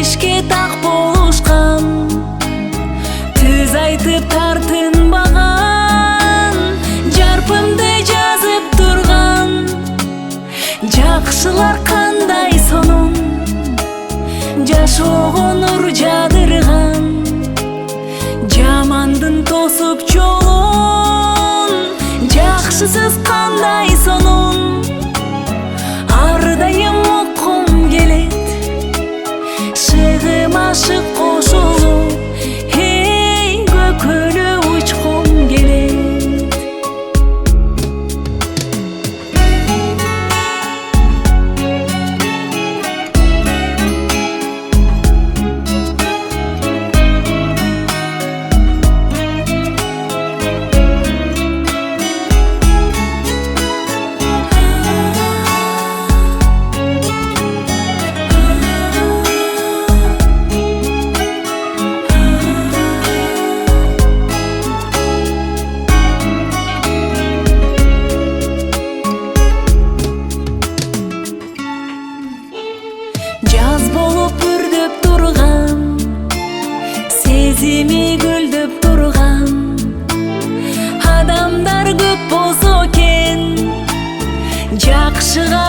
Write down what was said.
ишке так болушкан, түз айтып тартынбаган, жарпымды жазып турган. Жакшылар кандай сонун, жашоого нур жадырган, жамандын тосуп жолун, жакшысыз кандай сонун. Ар дайым уккум келет, шыгым ашык кошулуп, эй көкөлө учкум келет. Жаз болуп үрдөп турган, сезими гүлдөп турган, адамдар көп болсо экен, жакшыга